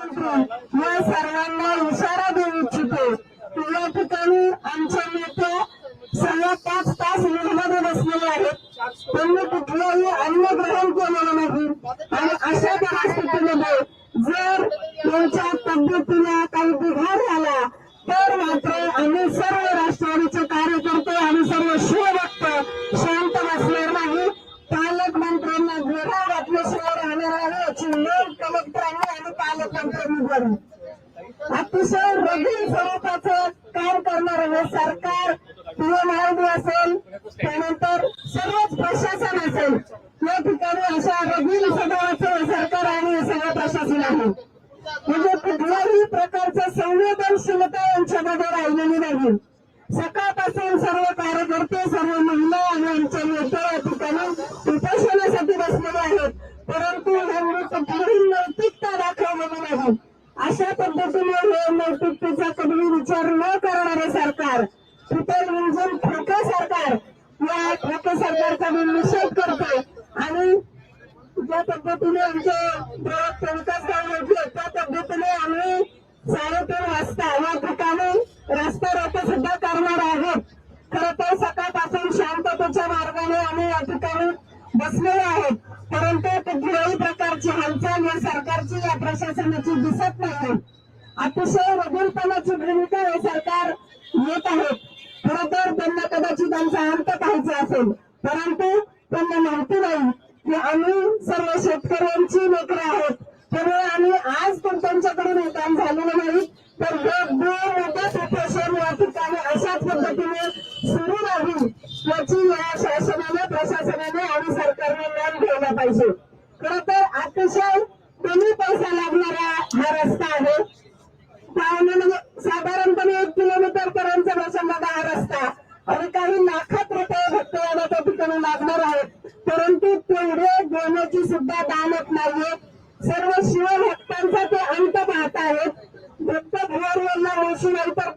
मुख्यमंत्री या सर्वांना इशारा देऊ इच्छितो की या ठिकाणी आमच्या नेते 5.5 तास मध्ये बसलेले आहेत. त्यांनी कुठलंही अन्न ग्रहण केलेलं नाही आणि अशा परिस्थितीमध्ये जर त्यांच्या तब्येतीला काही बिघाड झाला तर मात्र आम्ही सर्व राष्ट्रवादीचे कार्यकर्ते आणि सर्व शिवभक्त शांत बसणार नाही. पालकमंत्र्यांना वेगळा घातल्याशिवाय राहणार आहे याची नोंद कलेक्टरांनी आणि पालकमंत्र्यांनी द्यावी. अतिशय रगील स्वरूपाचं काम करणारं हे सरकार पीएमआरडी असेल त्यानंतर सर्वच प्रशासन असेल या ठिकाणी अशा रगील स्वभावाचं सरकार आणि सगळं प्रशासन आहे. म्हणजे कुठल्याही प्रकारचं संवेदनशीलता यांच्यामध्ये राहिलेली नाही. सकाळपासून सर्व कार्यकर्ते सर्व महिला आणि आमच्या नेते या ठिकाणी उपोषणासाठी बसलेले आहेत परंतु यांनी कुठलीही नैतिकता दाखवलेली नाही. अशा पद्धतीने हे नैतिकतेचा कधी विचार न करणारे सरकार तुटल म्हणजे ठोके सरकार या ठोके सरकारचा मी निषेध करतो आणि ज्या पद्धतीने आमचे प्रवक्ते विकास म्हटले त्या पद्धतीने आम्ही 3:30 वाजता या ठिकाणी रस्ता रोको सुद्धा करणार आहोत. खरं तर सकाळपासून शांततेच्या मार्गाने आम्ही या ठिकाणी बसलेले आहोत परंतु कुठल्याही प्रकारची हालचाल या सरकारची या प्रशासनाची दिसत नाही. अतिशय रगीलपणाची भूमिका हे सरकार येत आहे. खरं तर त्यांना कदाचित त्यांचा अंत पाहायचा असेल परंतु त्यांना माहिती नाही की आम्ही सर्व शेतकऱ्यांची लेकरं आहोत त्यामुळे आम्ही आज पण त्यांच्याकडून हे काम झालेलं नाही तर मुदत उपोषण या ठिकाणी अशाच पद्धतीने सुरू राहील याची या शासनाने प्रशासनाने आणि सरकारने नोंद घ्यायला पाहिजे. खरं तर अतिशय कमी पैसा लागणारा हा रस्ता आहे. म्हणजे साधारणपणे 1 किलोमीटर पर्यंत बसणारा हा रस्ता आणि काही लाखात रुपये फक्त या त्या ठिकाणी लागणार आहेत परंतु तेवढे देण्याची सुद्धा दानत नाहीये. सर्व शिवभक्तांचा ते अंत पाहत आहेत. फक्त भुवरला मुळशी नाही तर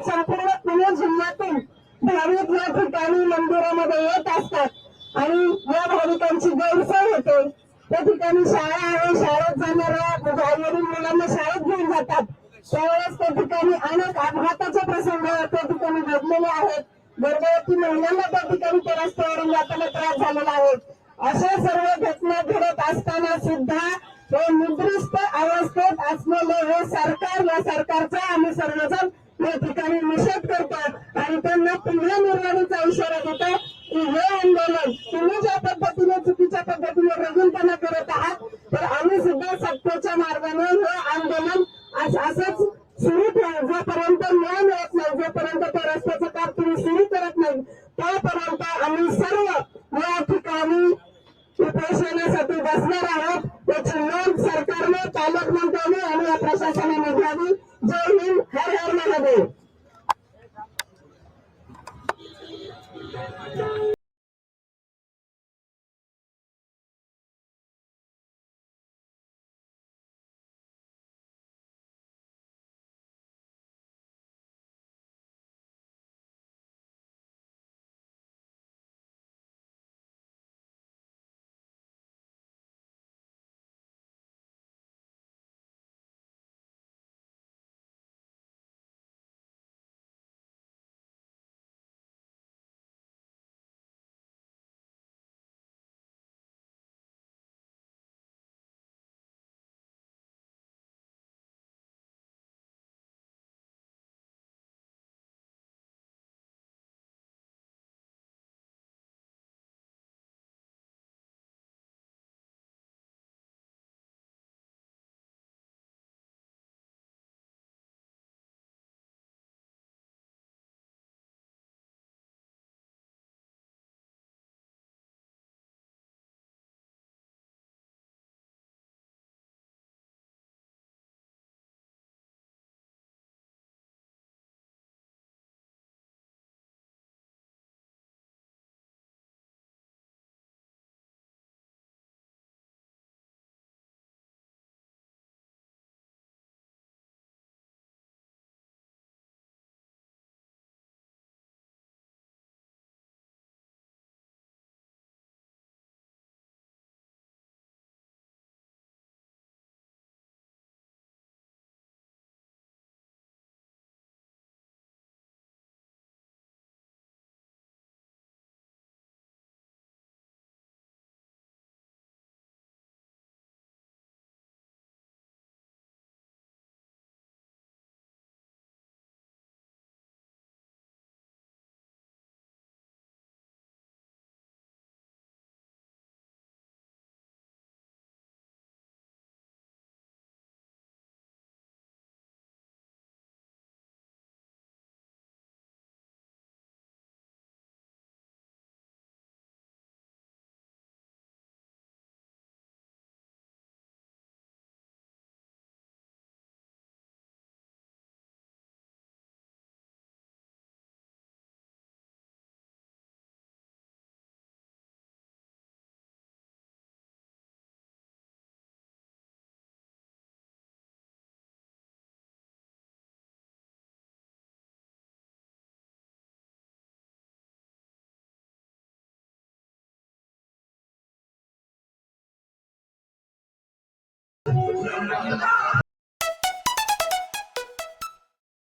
संपूर्ण पुणे जिल्ह्यातून भाविक या ठिकाणी मंदिरामध्ये येत असतात आणि या भाविकांची गैरसोय होते. त्या ठिकाणी शाळा आहे शाळेत जाणाऱ्या आईवडील मुलांना शाळेत घेऊन जातात त्यावेळेस त्या ठिकाणी अनेक अपघाताचे प्रसंग त्या ठिकाणी घडलेले आहेत. गर्भवती महिलांना त्या ठिकाणी त्या रस्त्यावरून जाताना त्रास झालेला आहे. अशा सर्व घटना घडत असताना सुद्धा हे निद्रिस्त अवस्थेत असलेले हे सरकार या सरकारचा आम्ही सर्वजण या ठिकाणी निषेध करतो आणि त्यांना पुन्हा निर्वाणीचा इशारा देतो की हे आंदोलन तुम्ही ज्या पद्धतीने चुकीच्या पद्धतीने रगीलपणा करत आहात तर आम्ही सुद्धा सत्तेच्या मार्गाने हे आंदोलन असंच सुरू ठेवू. जोपर्यंत न्याय मिळत नाही जोपर्यंत त्या रस्त्याचं काम तुम्ही सुरू करत नाही त्यापर्यंत आम्ही सर्व या ठिकाणी उपोषणासाठी बसणार आहोत याची नोंद सरकारने पालकमंत्र्यांनी आणि या प्रशासनाने घ्यावी. जय हिंद हर हर महादेव.